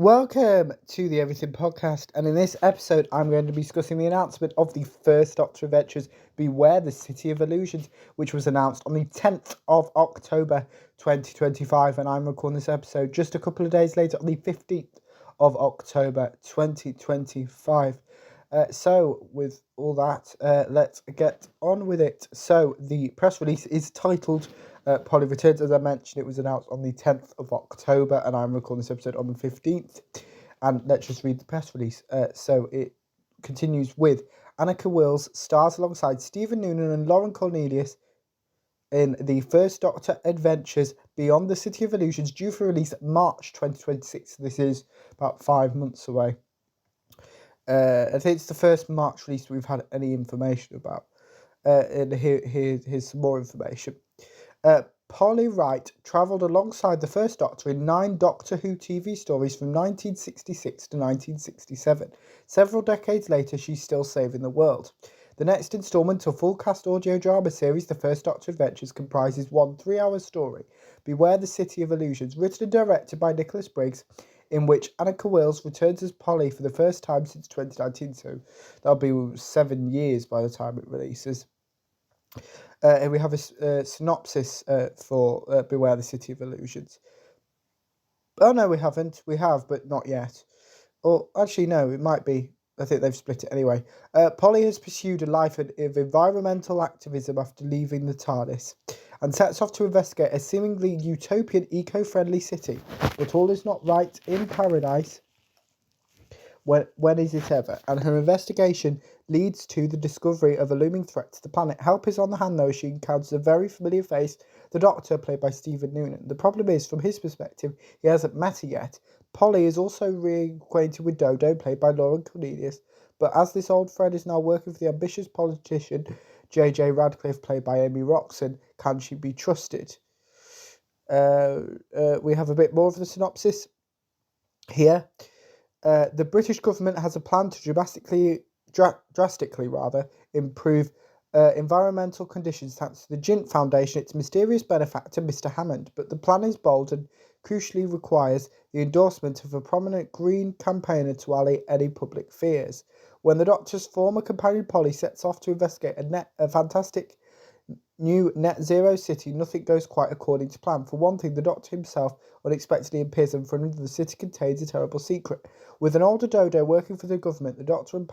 Welcome to the Everything Podcast, and in this episode, I'm going to be discussing the announcement of the first Doctor Adventures Beware the City of Illusions, which was announced on the 10th of October 2025, and I'm recording this episode just a couple of days later on the 15th of October 2025. So, with all that, let's get on with it. So, the press release is titled Polly Returns. As I mentioned, it was announced on the 10th of October, and I'm recording this episode on the 15th. And let's just read the press release. So, it continues with Annika Wills stars alongside Stephen Noonan and Lauren Cornelius in the First Doctor Adventures Beyond the City of Illusions, due for release March 2026. This is about 5 months away. I think it's the first March release we've had any information about. And here's some more information. Polly Wright travelled alongside the First Doctor in 9 Doctor Who TV stories from 1966 to 1967. Several decades later, she's still saving the world. The next instalment of full-cast audio drama series, The First Doctor Adventures, comprises one 3-hour story, Beware the City of Illusions, written and directed by Nicholas Briggs, in which Annika Wills returns as Polly for the first time since 2019, so that'll be 7 years by the time it releases. And we have a synopsis for Beware the City of Illusions. Oh, no, we haven't. We have, but not yet. Or, actually, no, it might be. I think they've split it anyway. Polly has pursued a life of environmental activism after leaving the TARDIS, and sets off to investigate a seemingly utopian, eco-friendly city. But all is not right in paradise. When is it ever? And her investigation leads to the discovery of a looming threat to the planet. Help is on the hand, though, as she encounters a very familiar face, the Doctor, played by Stephen Noonan. The problem is, from his perspective, he hasn't met her yet. Polly is also reacquainted with Dodo, played by Lauren Cornelius, but as this old friend is now working for the ambitious politician J.J. Radcliffe, played by Amy Roxon, can she be trusted? We have a bit more of the synopsis here. The British government has a plan to drastically improve environmental conditions thanks to the Jint Foundation, its mysterious benefactor, Mr. Hammond. But the plan is bold and crucially requires the endorsement of a prominent Green campaigner to allay any public fears. When the Doctor's former companion Polly sets off to investigate a fantastic new net zero city, nothing goes quite according to plan. For one thing, the Doctor himself unexpectedly appears, and for another, the city contains a terrible secret. With an older Dodo working for the government, the Doctor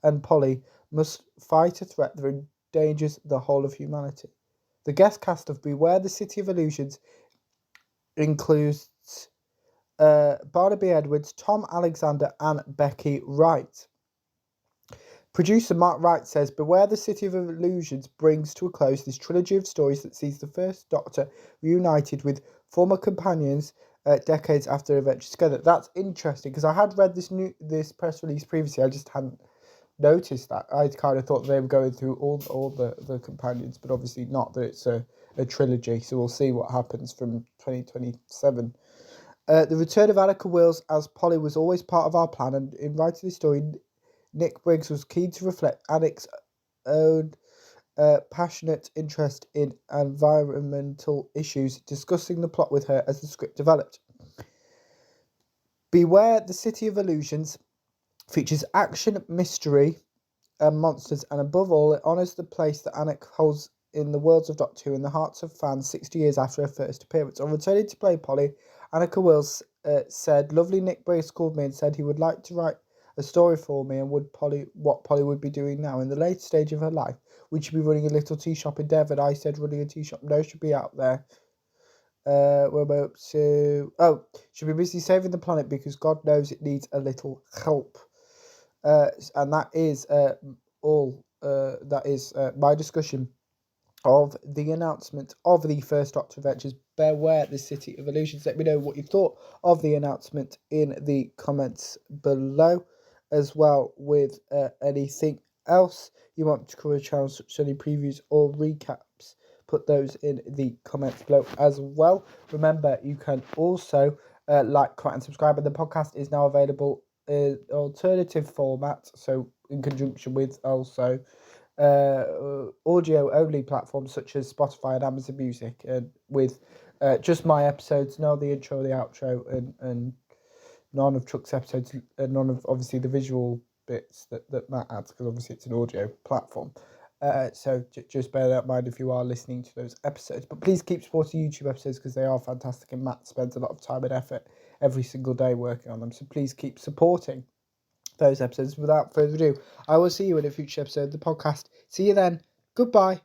and Polly must fight a threat that endangers the whole of humanity. The guest cast of Beware the City of Illusions includes Barnaby Edwards, Tom Alexander, and Becky Wright. Producer Mark Wright says, Beware the City of Illusions brings to a close this trilogy of stories that sees the First Doctor reunited with former companions decades after their adventures together. That's interesting, because I had read this press release previously. I just hadn't noticed that. I kind of thought they were going through all the companions, but obviously not, that it's a trilogy, so we'll see what happens from 2027. The return of Annika Wills as Polly was always part of our plan, and in writing this story, Nick Briggs was keen to reflect Annick's own passionate interest in environmental issues, discussing the plot with her as the script developed. Beware the City of Illusions features action, mystery, and monsters, and above all, it honours the place that Annick holds in the worlds of Doctor Who in the hearts of fans 60 years after her first appearance. On returning to play Polly, Annika Wills said, Lovely Nick Briggs called me and said he would like to write a story for me, and what Polly would be doing now in the later stage of her life. Would she be running a little tea shop in Devon? I said, running a tea shop? No, she'll be out there. We're about to... Oh, she'll be busy saving the planet because God knows it needs a little help. And that is all. That is my discussion of the announcement of the First Doctor Adventures Beware the City of Illusions. Let me know what you thought of the announcement in the comments below, as well with anything else you want to cover the channel, such as any previews or recaps. Put those in the comments below as well. Remember, you can also like, comment, and subscribe. And the podcast is now available in alternative format, so in conjunction with also audio only platforms such as Spotify and Amazon Music, and with just my episodes, the intro, the outro, and none of Chuck's episodes, none of obviously the visual bits that Matt adds, because obviously it's an audio platform. So just bear that in mind if you are listening to those episodes. But please keep supporting YouTube episodes because they are fantastic, and Matt spends a lot of time and effort every single day working on them. So please keep supporting those episodes. Without further ado, I will see you in a future episode of the podcast. See you then. Goodbye.